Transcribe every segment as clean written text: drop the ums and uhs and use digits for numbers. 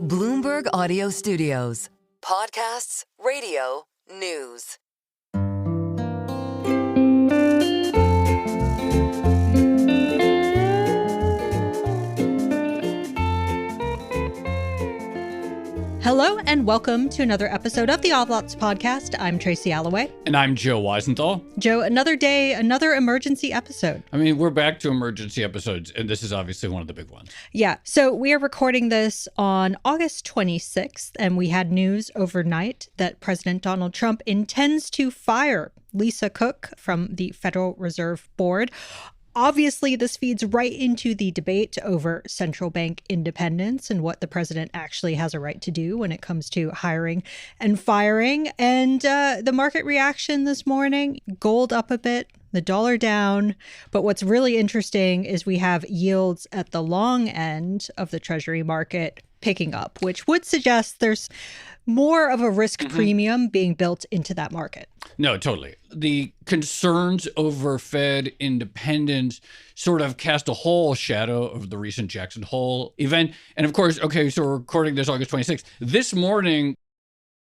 Bloomberg Audio Studios. Podcasts, radio, news. Hello and welcome to another episode of the Oblots podcast. I'm Tracy Alloway. And I'm Joe Weisenthal. Joe, another day, another emergency episode. I mean, we're back to emergency episodes, and this is obviously one of the big ones. Yeah, so we are recording this on August 26th, and we had news overnight that President Donald Trump intends to fire Lisa Cook from the Federal Reserve Board. Obviously, this feeds right into the debate over central bank independence and what the president actually has a right to do when it comes to hiring and firing. And the market reaction this morning, gold up a bit, the dollar down. But what's really interesting is we have yields at the long end of the Treasury market picking up, which would suggest there's more of a risk premium being built into that market. No, totally. The concerns over Fed independence sort of cast a whole shadow of the recent Jackson Hole event. And of course, okay, so we're recording this August 26th. This morning,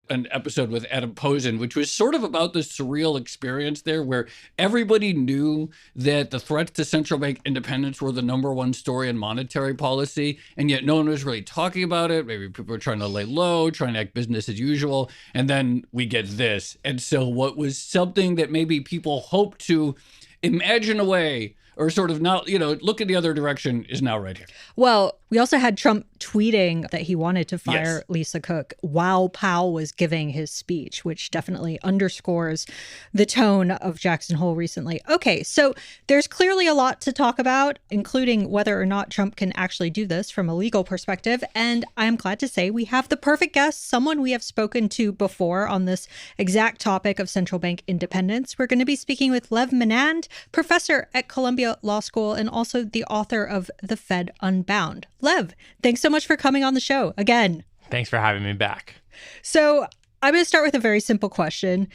an episode with Adam Posen, which was sort of about this surreal experience there where everybody knew that the threats to central bank independence were the number one story in monetary policy, and yet no one was really talking about it. Maybe people were trying to lay low, trying to act business as usual, and then we get this. And so what was something that maybe people hoped to imagine away or sort of not, look in the other direction is now right here. Well, we also had Trump tweeting that he wanted to fire Lisa Cook while Powell was giving his speech, which definitely underscores the tone of Jackson Hole recently. Okay, so there's clearly a lot to talk about, including whether or not Trump can actually do this from a legal perspective. And I'm glad to say we have the perfect guest, someone we have spoken to before on this exact topic of central bank independence. We're going to be speaking with Lev Menand, professor at Columbia Law School and also the author of The Fed Unbound. Lev, thanks so much for coming on the show again. Thanks for having me back. So I'm going to start with a very simple question.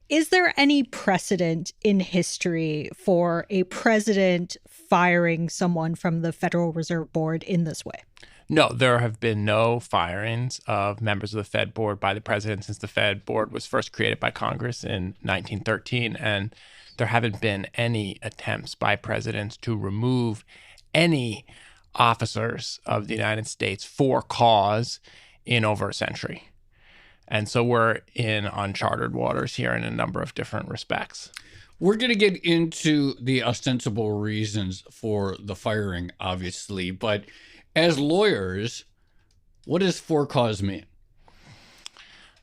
Is there any precedent in history for a president firing someone from the Federal Reserve Board in this way? No, there have been no firings of members of the Fed board by the president since the Fed board was first created by Congress in 1913. And there haven't been any attempts by presidents to remove any officers of the United States for cause in over a century. And so we're in uncharted waters here in a number of different respects. We're going to get into the ostensible reasons for the firing, obviously. But as lawyers, what does for cause mean?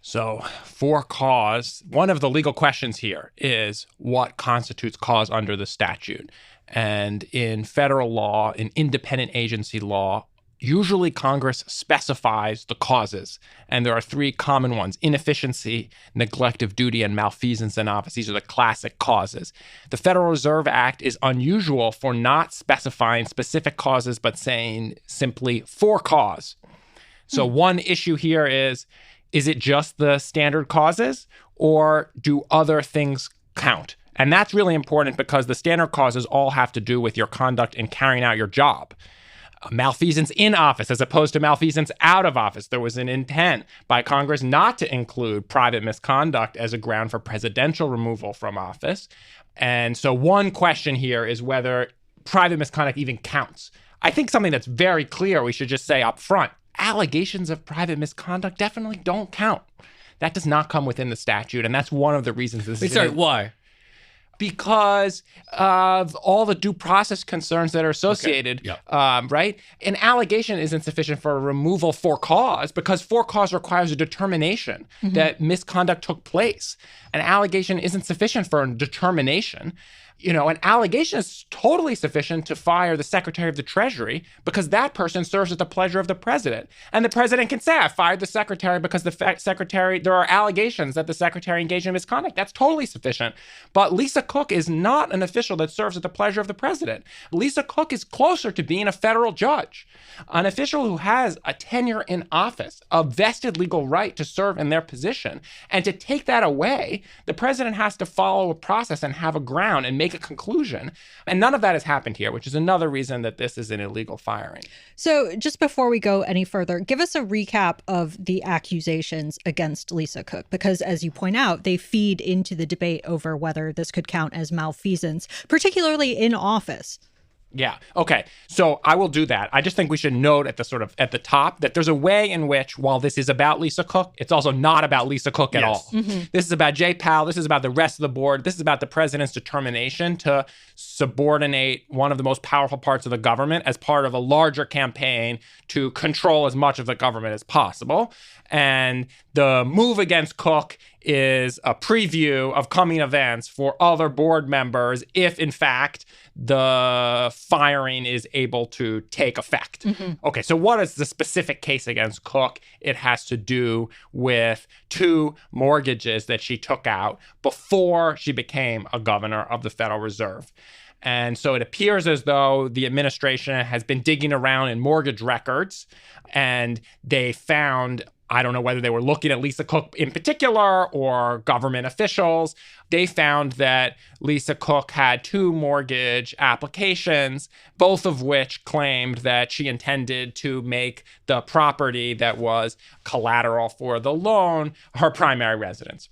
So for cause, one of the legal questions here is what constitutes cause under the statute. And in federal law, in independent agency law, usually Congress specifies the causes. And there are three common ones: inefficiency, neglect of duty, and malfeasance in office. These are the classic causes. The Federal Reserve Act is unusual for not specifying specific causes, but saying simply for cause. So one issue here is it just the standard causes, or do other things count? And that's really important because the standard causes all have to do with your conduct in carrying out your job. Malfeasance in office as opposed to malfeasance out of office. There was an intent by Congress not to include private misconduct as a ground for presidential removal from office. And so one question here is whether private misconduct even counts. I think something that's very clear we should just say up front: allegations of private misconduct definitely don't count. That does not come within the statute, and that's one of the reasons this is... Sorry, why? Because of all the due process concerns that are associated, right? An allegation isn't sufficient for a removal for cause because for cause requires a determination that misconduct took place. An allegation isn't sufficient for a determination. An allegation is totally sufficient to fire the Secretary of the Treasury because that person serves at the pleasure of the president. And the president can say, I fired the secretary because there are allegations that the secretary engaged in misconduct. That's totally sufficient. But Lisa Cook is not an official that serves at the pleasure of the president. Lisa Cook is closer to being a federal judge, an official who has a tenure in office, a vested legal right to serve in their position. And to take that away, the president has to follow a process and have a ground and make make a conclusion. And none of that has happened here, which is another reason that this is an illegal firing. So just before we go any further, give us a recap of the accusations against Lisa Cook, because as you point out, they feed into the debate over whether this could count as malfeasance, particularly in office. Yeah. Okay. So I will do that. I just think we should note at the top that there's a way in which, while this is about Lisa Cook, it's also not about Lisa Cook at all. Mm-hmm. This is about Jay Powell. This is about the rest of the board. This is about the president's determination to subordinate one of the most powerful parts of the government as part of a larger campaign to control as much of the government as possible. And the move against Cook is a preview of coming events for other board members if, in fact, the firing is able to take effect. Mm-hmm. Okay, so what is the specific case against Cook? It has to do with 2 mortgages that she took out before she became a governor of the Federal Reserve. And so it appears as though the administration has been digging around in mortgage records, and they found, I don't know whether they were looking at Lisa Cook in particular or government officials, they found that Lisa Cook had 2 mortgage applications, both of which claimed that she intended to make the property that was collateral for the loan her primary residence.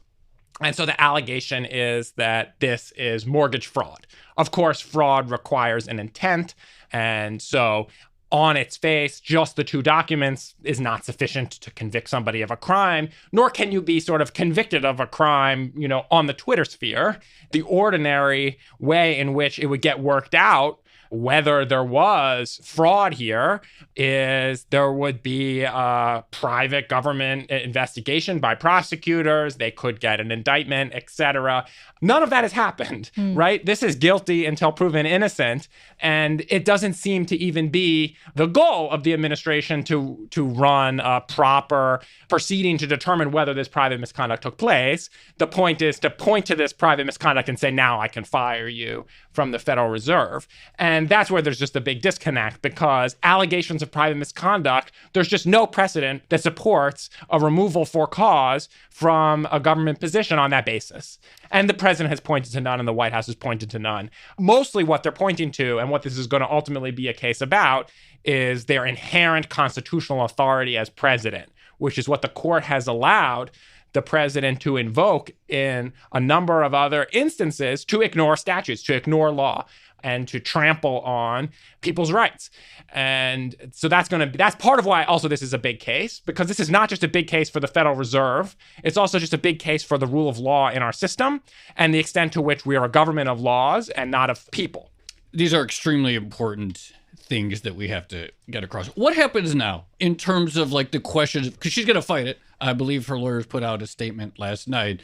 And so the allegation is that this is mortgage fraud. Of course, fraud requires an intent. And so on its face, just the 2 documents is not sufficient to convict somebody of a crime, nor can you be sort of convicted of a crime, on the Twitter sphere. The ordinary way in which it would get worked out whether there was fraud here is there would be a private government investigation by prosecutors. They could get an indictment, etc. None of that has happened, right? This is guilty until proven innocent. And it doesn't seem to even be the goal of the administration to run a proper proceeding to determine whether this private misconduct took place. The point is to point to this private misconduct and say, now I can fire you from the Federal Reserve. And that's where there's just a big disconnect, because allegations of private misconduct, there's just no precedent that supports a removal for cause from a government position on that basis. And the president has pointed to none, and the White House has pointed to none. Mostly what they're pointing to, and what this is going to ultimately be a case about, is their inherent constitutional authority as president, which is what the court has allowed the president to invoke in a number of other instances to ignore statutes, to ignore law, and to trample on people's rights. And so that's part of why also this is a big case, because this is not just a big case for the Federal Reserve. It's also just a big case for the rule of law in our system and the extent to which we are a government of laws and not of people. These are extremely important things that we have to get across. What happens now in terms of like the questions, because she's going to fight it. I believe her lawyers put out a statement last night.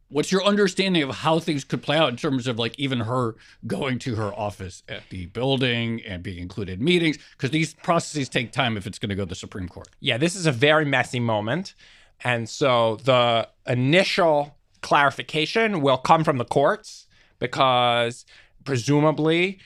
What's your understanding of how things could play out in terms of like even her going to her office at the building and being included in meetings? Because these processes take time if it's going to go to the Supreme Court. Yeah, this is a very messy moment. And so the initial clarification will come from the courts, because presumably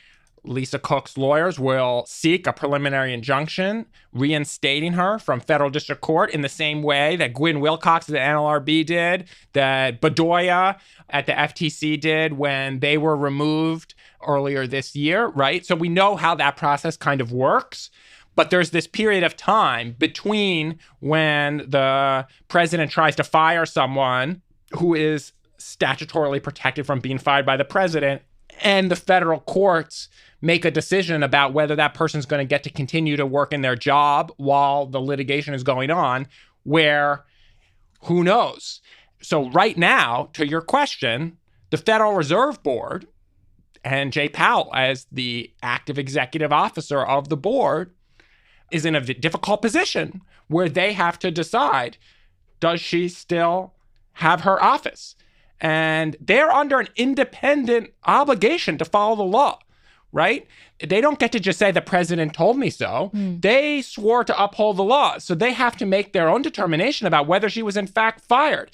Lisa Cook's lawyers will seek a preliminary injunction reinstating her from federal district court in the same way that Gwynne Wilcox at the NLRB did, that Bedoya at the FTC did when they were removed earlier this year, right? So we know how that process kind of works. But there's this period of time between when the president tries to fire someone who is statutorily protected from being fired by the president, and the federal courts make a decision about whether that person's going to get to continue to work in their job while the litigation is going on, where who knows? So right now, to your question, the Federal Reserve Board and Jay Powell as the active executive officer of the board is in a difficult position where they have to decide, does she still have her office? And they're under an independent obligation to follow the law, right? They don't get to just say the president told me so. They swore to uphold the law. So they have to make their own determination about whether she was in fact fired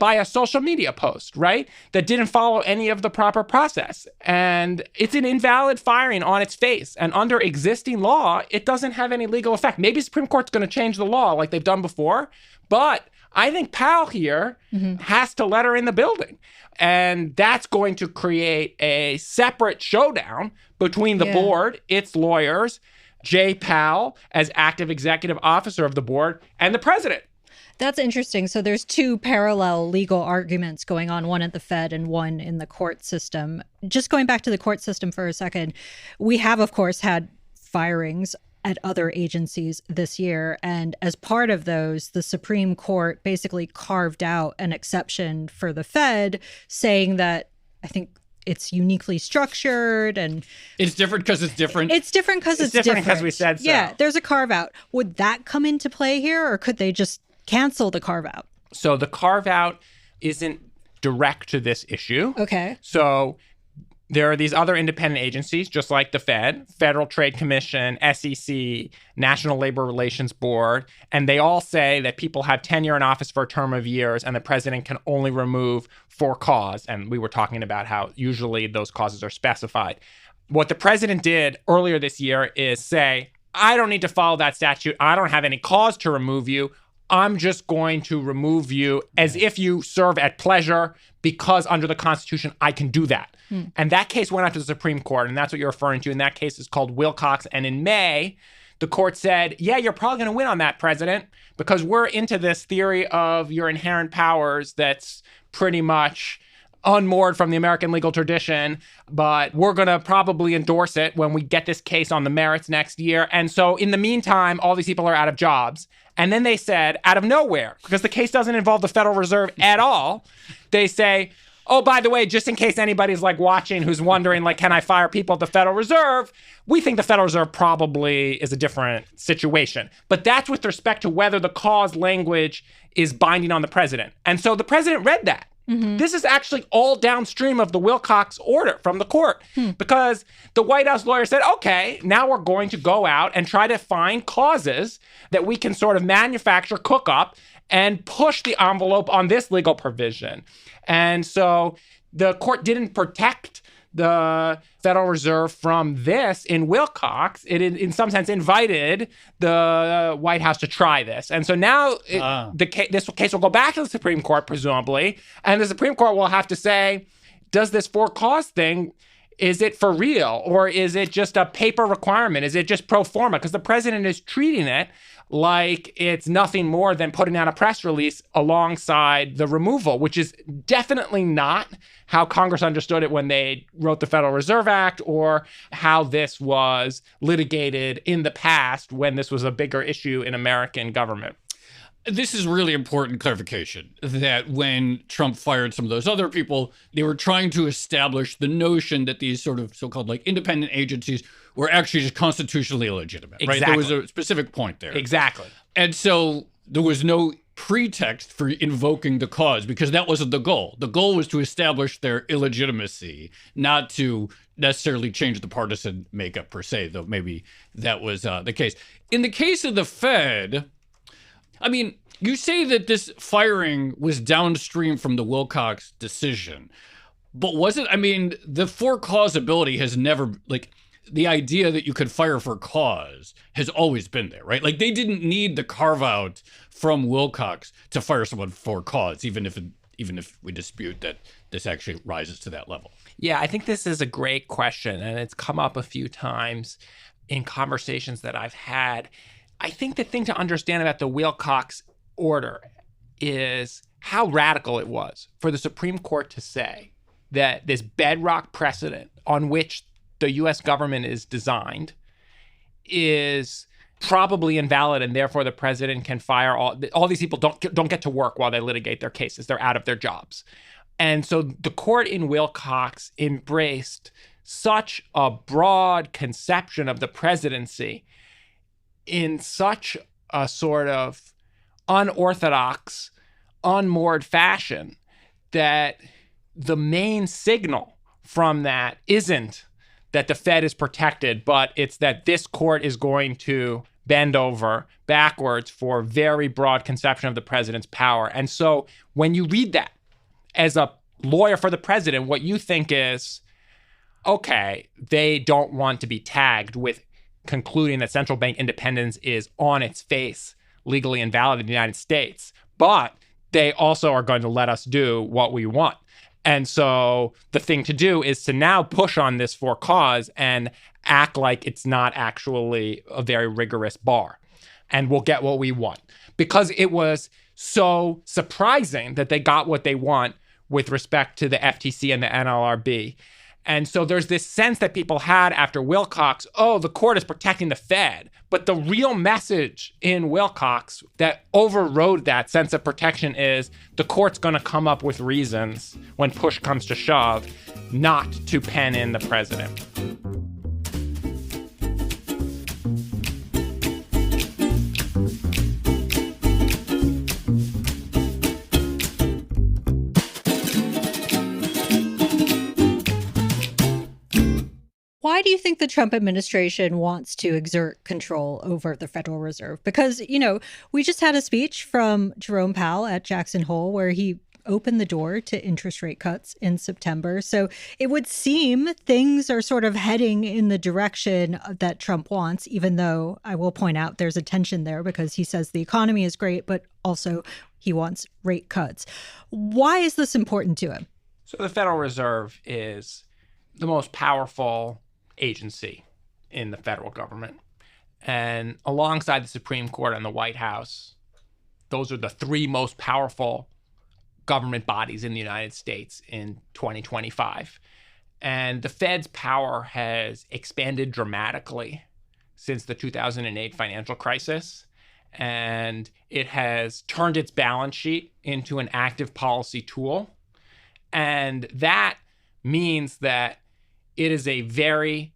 by a social media post, right? That didn't follow any of the proper process. And it's an invalid firing on its face. And under existing law, it doesn't have any legal effect. Maybe the Supreme Court's going to change the law like they've done before, but I think Powell here has to let her in the building. And that's going to create a separate showdown between the board, its lawyers, Jay Powell as active executive officer of the board, and the president. That's interesting. So there's two parallel legal arguments going on, one at the Fed and one in the court system. Just going back to the court system for a second, we have, of course, had firings at other agencies this year. And as part of those, the Supreme Court basically carved out an exception for the Fed, saying that I think it's uniquely structured and it's different because it's different. It's different because it's different because we said so. Yeah, there's a carve out. Would that come into play here, or could they just cancel the carve out? So the carve out isn't direct to this issue. Okay. So there are these other independent agencies, just like the Fed, Federal Trade Commission, SEC, National Labor Relations Board, and they all say that people have tenure in office for a term of years and the president can only remove for cause. And we were talking about how usually those causes are specified. What the president did earlier this year is say, I don't need to follow that statute. I don't have any cause to remove you. I'm just going to remove you as if you serve at pleasure because under the Constitution, I can do that. And that case went out to the Supreme Court, and that's what you're referring to. And that case is called Wilcox. And in May, the court said, yeah, you're probably going to win on that, President, because we're into this theory of your inherent powers that's pretty much unmoored from the American legal tradition, but we're going to probably endorse it when we get this case on the merits next year. And so in the meantime, all these people are out of jobs. And then they said, out of nowhere, because the case doesn't involve the Federal Reserve at all, they say, oh, by the way, just in case anybody's like watching who's wondering, like, can I fire people at the Federal Reserve? We think the Federal Reserve probably is a different situation. But that's with respect to whether the cause language is binding on the president. And so the president read that. This is actually all downstream of the Wilcox order from the court because the White House lawyer said, okay, now we're going to go out and try to find causes that we can sort of manufacture, cook up, and push the envelope on this legal provision. And so the court didn't protect the Federal Reserve from this in Wilcox. It, in some sense, invited the White House to try this. And so now this case will go back to the Supreme Court, presumably, and the Supreme Court will have to say, does this for cause thing, is it for real? Or is it just a paper requirement? Is it just pro forma? Because the president is treating it like it's nothing more than putting out a press release alongside the removal, which is definitely not how Congress understood it when they wrote the Federal Reserve Act or how this was litigated in the past when this was a bigger issue in American government. This is really important clarification that when Trump fired some of those other people, they were trying to establish the notion that these sort of so-called like independent agencies were actually just constitutionally illegitimate, right? Exactly. There was a specific point there. Exactly. And so there was no pretext for invoking the cause because that wasn't the goal. The goal was to establish their illegitimacy, not to necessarily change the partisan makeup per se, though maybe that was the case. In the case of the Fed, I mean, you say that this firing was downstream from the Wilcox decision, but was it? I mean, the for cause ability has never, like, the idea that you could fire for cause has always been there, right? Like, they didn't need the carve out from Wilcox to fire someone for cause, even if we dispute that this actually rises to that level. Yeah, I think this is a great question, and it's come up a few times in conversations that I've had. I think the thing to understand about the Wilcox order is how radical it was for the Supreme Court to say that this bedrock precedent on which the U.S. government is designed is probably invalid, and therefore the president can fire all these people don't get to work while they litigate their cases. They're out of their jobs. And so the court in Wilcox embraced such a broad conception of the presidency in such a sort of unorthodox, unmoored fashion that the main signal from that isn't that the Fed is protected, but it's that this court is going to bend over backwards for very broad conception of the president's power. And so when you read that as a lawyer for the president, what you think is, okay, they don't want to be tagged with concluding that central bank independence is on its face legally invalid in the United States. But they also are going to let us do what we want. And so the thing to do is to now push on this for cause and act like it's not actually a very rigorous bar. And we'll get what we want. Because it was so surprising that they got what they want with respect to the FTC and the NLRB. And so there's this sense that people had after Wilcox, oh, the court is protecting the Fed. But the real message in Wilcox that overrode that sense of protection is the court's going to come up with reasons when push comes to shove not to pen in the president. Why do you think the Trump administration wants to exert control over the Federal Reserve? Because, we just had a speech from Jerome Powell at Jackson Hole where he opened the door to interest rate cuts in September. So it would seem things are sort of heading in the direction that Trump wants, even though I will point out there's a tension there because he says the economy is great, but also he wants rate cuts. Why is this important to him? So the Federal Reserve is the most powerful agency in the federal government. And alongside the Supreme Court and the White House, those are the three most powerful government bodies in the United States in 2025. And the Fed's power has expanded dramatically since the 2008 financial crisis. And it has turned its balance sheet into an active policy tool. And that means that it is a very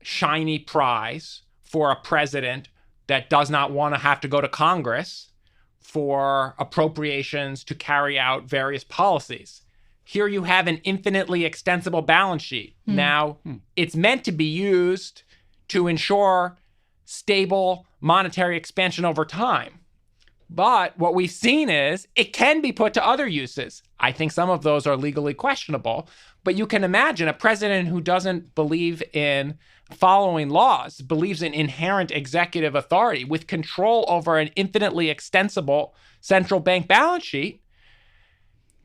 shiny prize for a president that does not want to have to go to Congress for appropriations to carry out various policies. Here you have an infinitely extensible balance sheet. Now, it's meant to be used to ensure stable monetary expansion over time. But what we've seen is it can be put to other uses. I think some of those are legally questionable. But you can imagine a president who doesn't believe in following laws, believes in inherent executive authority with control over an infinitely extensible central bank balance sheet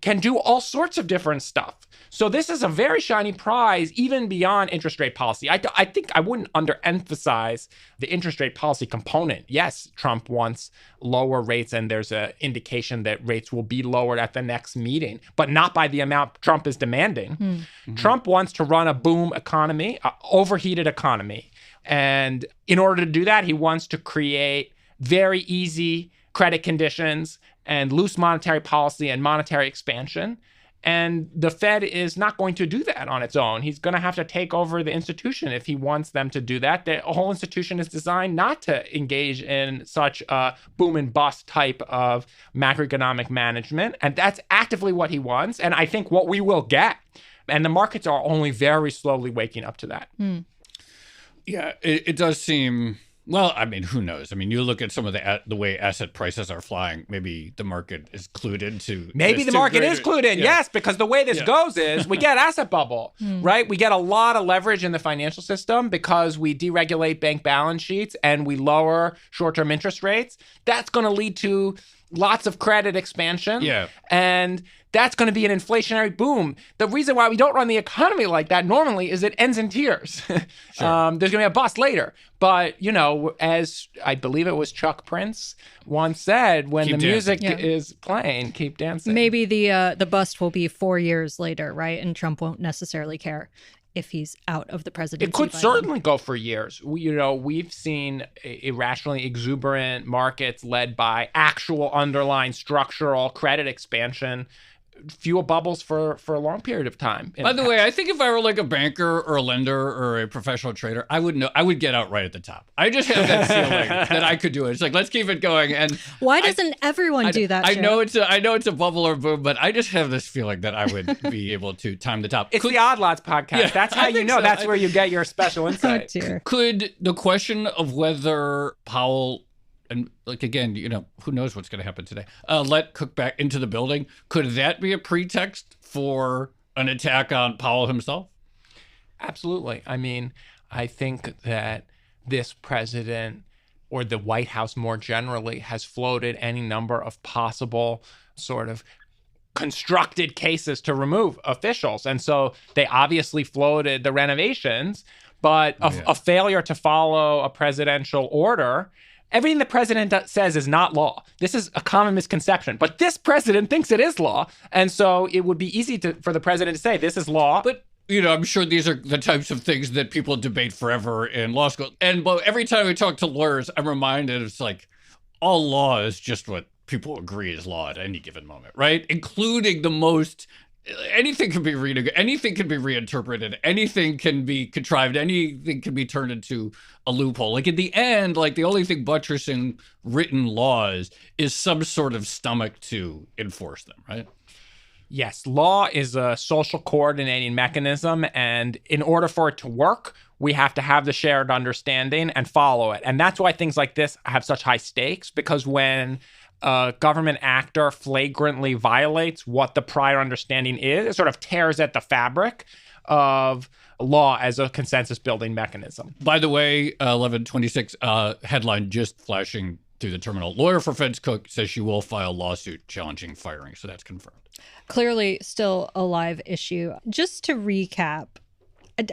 can do all sorts of different stuff. So this is a very shiny prize, even beyond interest rate policy. I think I wouldn't underemphasize the interest rate policy component. Yes, Trump wants lower rates, and there's an indication that rates will be lowered at the next meeting, but not by the amount Trump is demanding. Mm-hmm. Trump wants to run a boom economy, an overheated economy. And in order to do that, he wants to create very easy credit conditions and loose monetary policy and monetary expansion. And the Fed is not going to do that on its own. He's going to have to take over the institution if he wants them to do that. The whole institution is designed not to engage in such a boom and bust type of macroeconomic management. And that's actively what he wants. And I think what we will get. And the markets are only very slowly waking up to that. Yeah, it does seem... Well, I mean, who knows? I mean, you look at some of the way asset prices are flying. Maybe the market is clued into. Maybe the market is clued in, yes, because the way this goes is we get asset bubble, right? We get a lot of leverage in the financial system because we deregulate bank balance sheets and we lower short-term interest rates. That's going to lead to lots of credit expansion. Yeah. And that's going to be an inflationary boom. The reason why we don't run the economy like that normally is it ends in tears. Sure. There's going to be a bust later. But, you know, as I believe it was Chuck Prince once said, when the music is playing, keep dancing. Maybe the bust will be 4 years later, right? And Trump won't necessarily care if he's out of the presidency. It could certainly go for years. We've seen irrationally exuberant markets led by actual underlying structural credit expansion fuel bubbles for a long period of time. By the way, I think if I were like a banker or a lender or a professional trader, I would get out right at the top. I just have that feeling that I could do it. It's like, let's keep it going. And why doesn't everyone do that? I know it's a bubble or boom, but I just have this feeling that I would be able to time the top. It's the Odd Lots podcast. Yeah, that's how you know. So. That's where you get your special insight. Could the question of whether Powell, and like, again, you know, who knows what's going to happen today, let Cook back into the building, could that be a pretext for an attack on Powell himself? Absolutely. I mean, I think that this president or the White House more generally has floated any number of possible sort of constructed cases to remove officials. And so they obviously floated the renovations, but a failure to follow a presidential order. Everything the president says is not law. This is a common misconception. But this president thinks it is law. And so it would be easy for the president to say, this is law. But, I'm sure these are the types of things that people debate forever in law school. But every time we talk to lawyers, I'm reminded it's like all law is just what people agree is law at any given moment, right? Including the most... Anything can be anything can be reinterpreted, anything can be contrived, anything can be turned into a loophole. Like, at the end, like, the only thing buttressing written laws is some sort of stomach to enforce them, right? Yes, law is a social coordinating mechanism, and in order for it to work, we have to have the shared understanding and follow it. And that's why things like this have such high stakes, because when a government actor flagrantly violates what the prior understanding is, it sort of tears at the fabric of law as a consensus building mechanism. By the way, 1126 headline just flashing through the terminal. Lawyer for Feds Cook says she will file lawsuit challenging firing. So that's confirmed. Clearly still a live issue. Just to recap,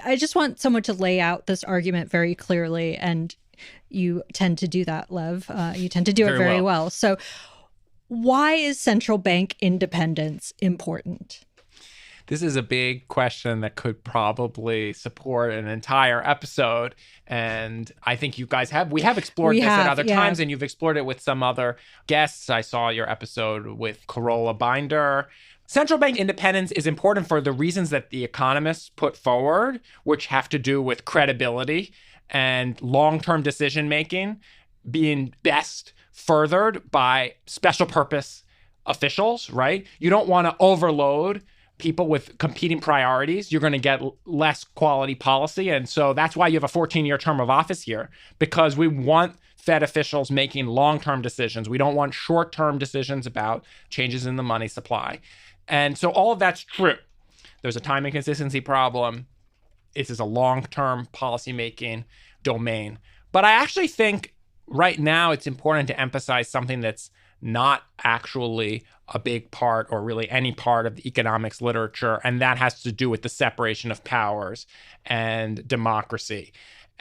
I just want someone to lay out this argument very clearly, and you tend to do that, Lev. You tend to do it very well. So why is central bank independence important? This is a big question that could probably support an entire episode. And I think you guys we have explored this at other times, and you've explored it with some other guests. I saw your episode with Carola Binder. Central bank independence is important for the reasons that the economists put forward, which have to do with credibility and long-term decision-making being best furthered by special purpose officials, right? You don't want to overload people with competing priorities. You're going to get less quality policy. And so that's why you have a 14-year term of office here, because we want Fed officials making long-term decisions. We don't want short-term decisions about changes in the money supply. And so all of that's true. There's a time inconsistency problem. This is a long-term policymaking domain. But I actually think right now it's important to emphasize something that's not actually a big part or really any part of the economics literature, and that has to do with the separation of powers and democracy.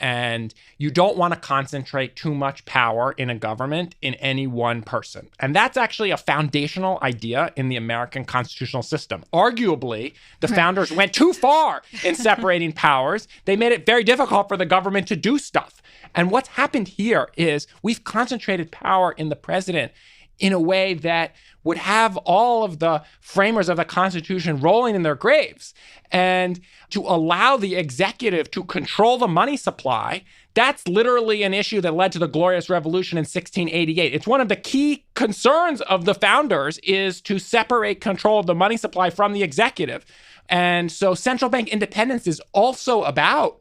And you don't want to concentrate too much power in a government in any one person. And that's actually a foundational idea in the American constitutional system. Arguably, the founders went too far in separating powers. They made it very difficult for the government to do stuff. And what's happened here is we've concentrated power in the president in a way that would have all of the framers of the Constitution rolling in their graves. And to allow the executive to control the money supply, that's literally an issue that led to the Glorious Revolution in 1688. It's one of the key concerns of the founders is to separate control of the money supply from the executive. And so central bank independence is also about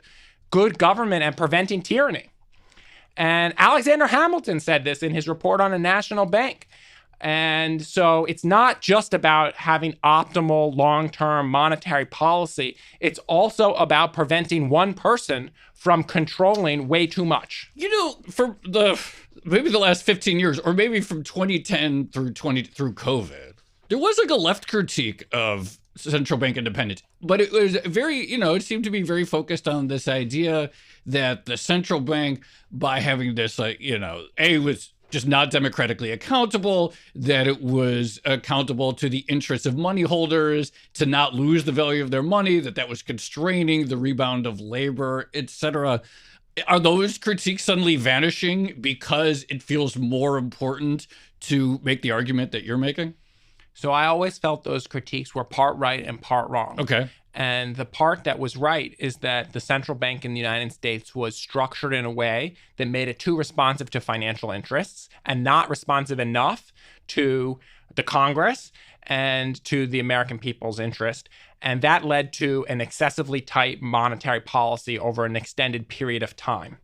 good government and preventing tyranny. And Alexander Hamilton said this in his report on a national bank. And so it's not just about having optimal long-term monetary policy. It's also about preventing one person from controlling way too much. For maybe the last 15 years, or maybe from 2010 through COVID, there was like a left critique of central bank independence, but it was very, it seemed to be very focused on this idea that the central bank, by having this, was just not democratically accountable, that it was accountable to the interests of money holders, to not lose the value of their money, that was constraining the rebound of labor, etc. Are those critiques suddenly vanishing because it feels more important to make the argument that you're making? So I always felt those critiques were part right and part wrong. Okay. And the part that was right is that the central bank in the United States was structured in a way that made it too responsive to financial interests and not responsive enough to the Congress and to the American people's interest. And that led to an excessively tight monetary policy over an extended period of time.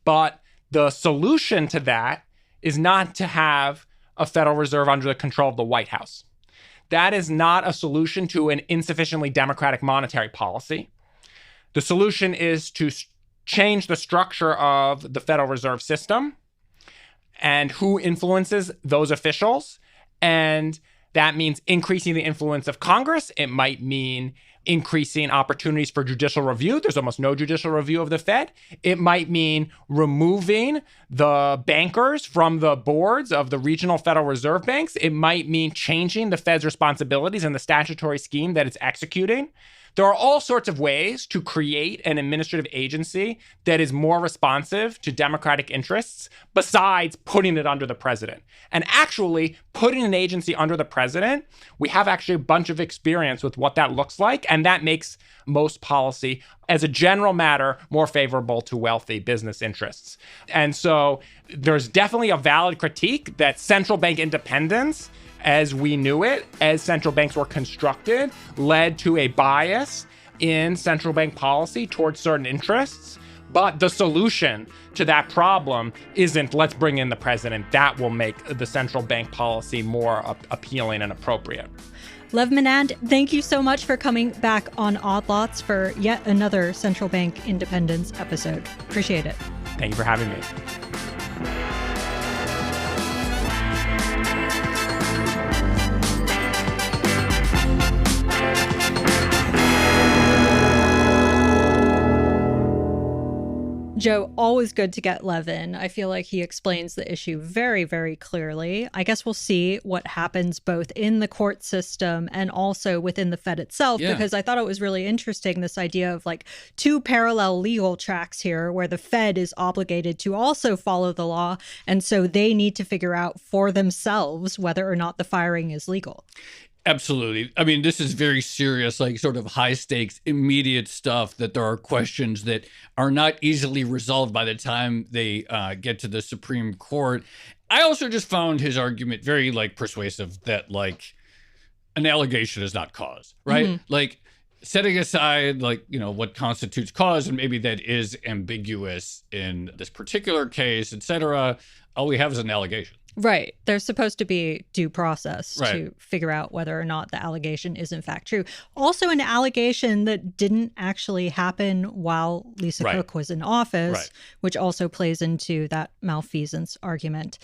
But the solution to that is not to have a Federal Reserve under the control of the White House. That is not a solution to an insufficiently democratic monetary policy. The solution is to change the structure of the Federal Reserve System and who influences those officials, and That means increasing the influence of Congress. It might mean increasing opportunities for judicial review. There's almost no judicial review of the Fed. It might mean removing the bankers from the boards of the regional Federal Reserve banks. It might mean changing the Fed's responsibilities and the statutory scheme that it's executing. There are all sorts of ways to create an administrative agency that is more responsive to democratic interests besides putting it under the president. And actually, putting an agency under the president, we have actually a bunch of experience with what that looks like, and that makes most policy, as a general matter, more favorable to wealthy business interests. And so there's definitely a valid critique that central bank independence, as we knew it, as central banks were constructed, led to a bias in central bank policy towards certain interests. But the solution to that problem isn't let's bring in the president. That will make the central bank policy more appealing and appropriate. Lev Menand, thank you so much for coming back on Odd Lots for yet another central bank independence episode. Appreciate it. Thank you for having me. Joe, always good to get Lev in. I feel like he explains the issue very, very clearly. I guess we'll see what happens both in the court system and also within the Fed itself, because I thought it was really interesting, this idea of like two parallel legal tracks here where the Fed is obligated to also follow the law. And so they need to figure out for themselves whether or not the firing is legal. Absolutely. I mean, this is very serious, like sort of high stakes, immediate stuff that there are questions that are not easily resolved by the time they get to the Supreme Court. I also just found his argument very like persuasive that like an allegation is not cause, right? Mm-hmm. Like setting aside like, you know, what constitutes cause, and maybe that is ambiguous in this particular case, et cetera. All we have is an allegation. Right. There's supposed to be due process to figure out whether or not the allegation is in fact true. Also, an allegation that didn't actually happen while Lisa Cook was in office, which also plays into that malfeasance argument.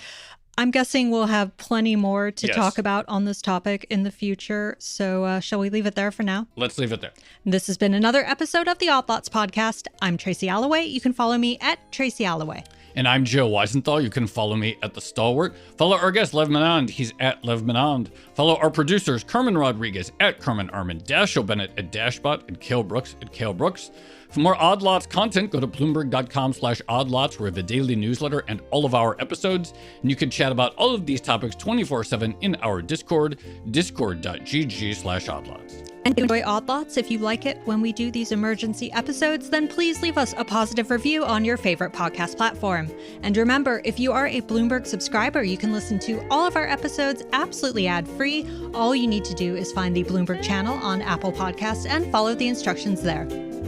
I'm guessing we'll have plenty more to talk about on this topic in the future. So shall we leave it there for now? Let's leave it there. This has been another episode of the Odd Lots podcast. I'm Tracy Alloway. You can follow me at Tracy Alloway. And I'm Joe Weisenthal. You can follow me at The Stalwart. Follow our guest, Lev Menand. He's at Lev Menand. Follow our producers, Carmen Rodriguez at Carmen Armin, Dashiell Bennett at Dashbot, and Cale Brooks at Cale Brooks. For more Odd Lots content, go to Bloomberg.com/oddlots. We have a daily newsletter and all of our episodes. And you can chat about all of these topics 24/7 in our Discord, discord.gg/oddlots. And enjoy Odd Lots. If you like it when we do these emergency episodes, then please leave us a positive review on your favorite podcast platform. And remember, if you are a Bloomberg subscriber, you can listen to all of our episodes absolutely ad-free. All you need to do is find the Bloomberg channel on Apple Podcasts and follow the instructions there.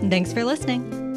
Thanks for listening.